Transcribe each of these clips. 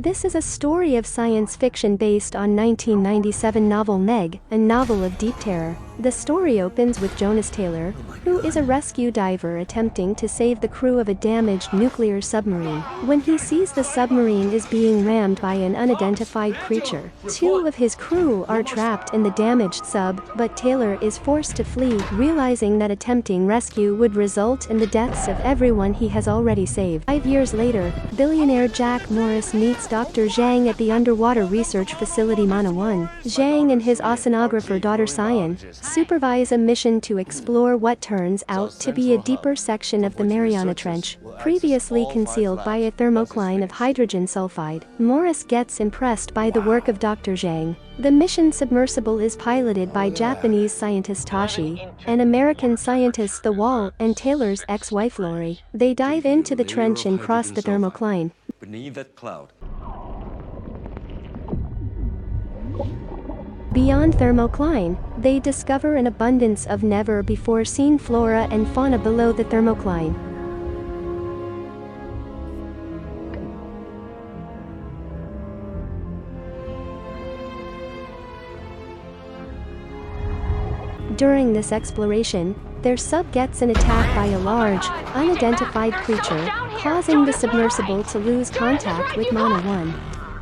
This is a story of science fiction based on 1997 novel Meg, a novel of deep terror. The story opens with Jonas Taylor, who is a rescue diver attempting to save the crew of a damaged nuclear submarine. When he sees the submarine is being rammed by an unidentified creature, two of his crew are trapped in the damaged sub, but Taylor is forced to flee, realizing that attempting rescue would result in the deaths of everyone he has already saved. 5 years later, billionaire Jack Morris meets Dr. Zhang at the underwater research facility Mana 1. Zhang and his oceanographer daughter Cyan supervise a mission to explore what turns out to be a deeper section of the Mariana Trench, previously concealed by a thermocline of hydrogen sulfide. Morris gets impressed by the work of Dr. Zhang. The mission submersible is piloted by Japanese scientist Tashi, and American scientists The Wall and Taylor's ex-wife Lori. They dive into the trench and cross the thermocline. Beneath that cloud. Beyond thermocline, they discover an abundance of never-before-seen flora and fauna below the thermocline. During this exploration, their sub gets an attack by a large, unidentified creature, causing the submersible to lose contact with Mana 1.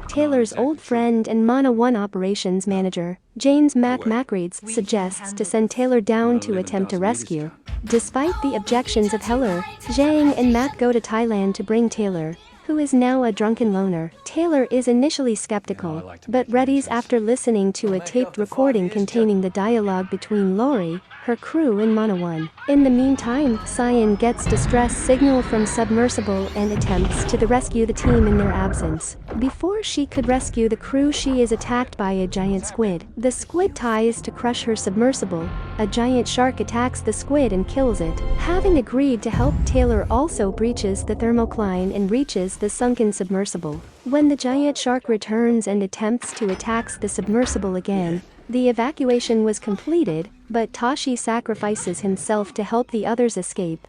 Taylor's old friend and Mana 1 operations manager, James McReeds, suggests to send Taylor down to attempt a rescue. Despite the objections of Heller, Zhang and Mac go to Thailand to bring Taylor, who is now a drunken loner. Taylor is initially skeptical, but readies after listening to a taped recording containing the dialogue between Lori, her crew and Mana 1. In the meantime, Cyan gets distress signal from submersible and attempts to rescue the team in their absence. Before she could rescue the crew, she is attacked by a giant squid. The squid tries to crush her submersible. A giant shark attacks the squid and kills it. Having agreed to help, Taylor also breaches the thermocline and reaches the sunken submersible. When the giant shark returns and attempts to attack the submersible again, the evacuation was completed, but Tashi sacrifices himself to help the others escape.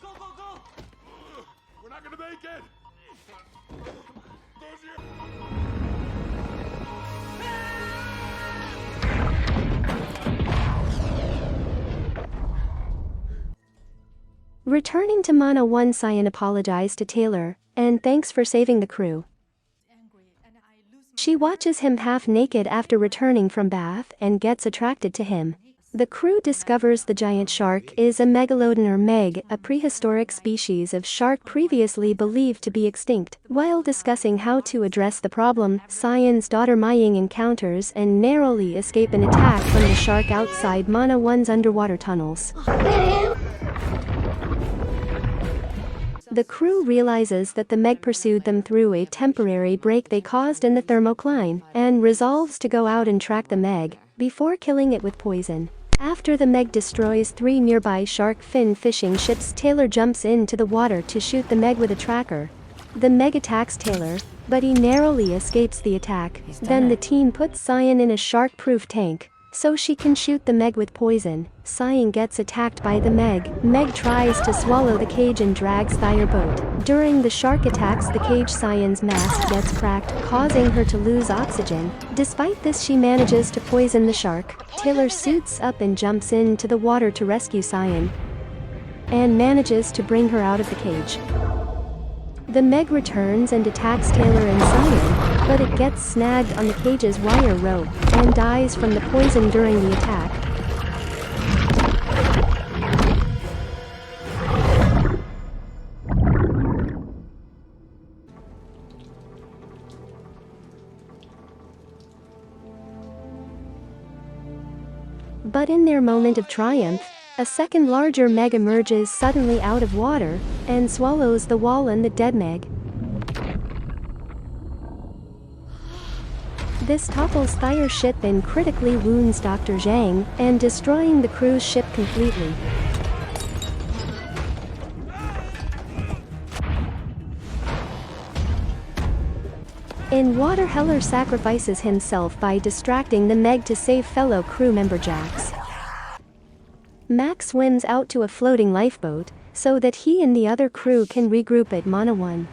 Go, go, go! We're not gonna make it! Returning to Mana 1, Cyan apologized to Taylor, and thanks for saving the crew. She watches him half naked after returning from bath and gets attracted to him. The crew discovers the giant shark is a megalodon or meg, a prehistoric species of shark previously believed to be extinct. While discussing how to address the problem, Cyan's daughter Maying encounters and narrowly escape an attack from the shark outside Mana 1's underwater tunnels. The crew realizes that the meg pursued them through a temporary break they caused in the thermocline, and resolves to go out and track the meg, before killing it with poison. After the meg destroys 3 nearby shark fin fishing ships, Taylor jumps into the water to shoot the meg with a tracker. The meg attacks Taylor, but he narrowly escapes the attack. Then the team puts Cyan in a shark-proof tank, so she can shoot the meg with poison. Cyan gets attacked by the meg. Meg tries to swallow the cage and drags their boat. During the shark attacks the cage, Cyan's mask gets cracked, causing her to lose oxygen. Despite this, she manages to poison the shark. Taylor suits up and jumps into the water to rescue Cyan, and manages to bring her out of the cage. The meg returns and attacks Taylor and Cyan, but it gets snagged on the cage's wire rope, and dies from the poison during the attack. But in their moment of triumph, a second larger meg emerges suddenly out of water, and swallows the wall and the dead meg. This topples their ship and critically wounds Dr. Zhang, and destroying the crew's ship completely. In water, Heller sacrifices himself by distracting the meg to save fellow crew member Jax. Max swims out to a floating lifeboat, so that he and the other crew can regroup at Mana 1.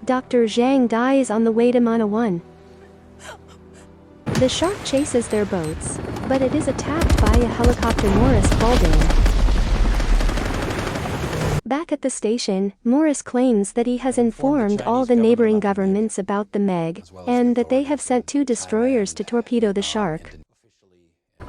Dr. Zhang dies on the way to Mana 1. The shark chases their boats, but it is attacked by a helicopter. Morris falls in. Back at the station, Morris claims that he has informed all the neighboring governments about the Meg, and that they have sent 2 destroyers to torpedo the shark,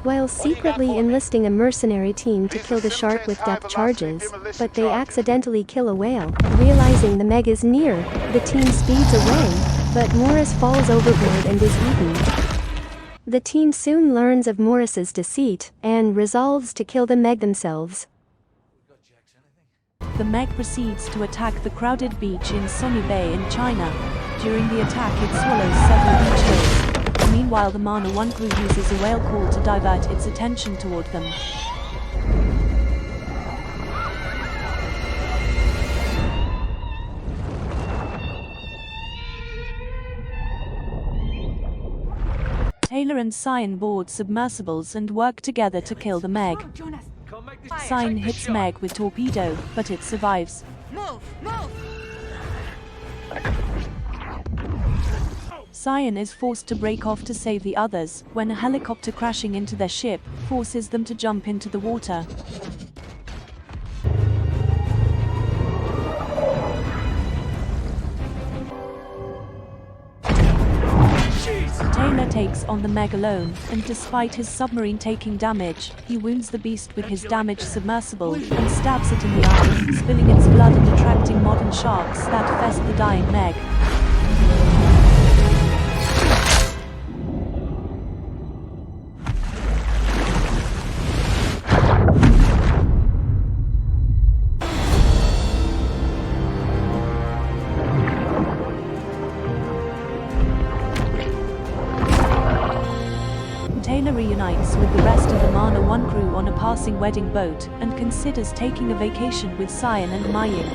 while secretly enlisting a mercenary team to kill the shark with depth charges, but they accidentally kill a whale. Realizing the Meg is near, the team speeds away, but Morris falls overboard and is eaten. The team soon learns of Morris's deceit, and resolves to kill the Meg themselves. The Meg proceeds to attack the crowded beach in Sunny Bay in China. During the attack it swallows several beach whales. Meanwhile the Mana 1 crew uses a whale call to divert its attention toward them. Taylor and Cyan board submersibles and work together to kill the Meg. Cyan hits Meg with torpedo, but it survives. Cyan is forced to break off to save the others, when a helicopter crashing into their ship forces them to jump into the water. Taylor takes on the Meg alone, and despite his submarine taking damage, he wounds the beast with his damaged submersible and stabs it in the eye, spilling its blood and attracting modern sharks that infest the dying Meg. Taylor reunites with the rest of the Mana 1 crew on a passing wedding boat and considers taking a vacation with Cyan and Maying.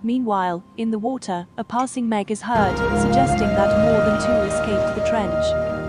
Meanwhile, in the water, a passing Meg is heard, suggesting that more than 2 escaped the trench.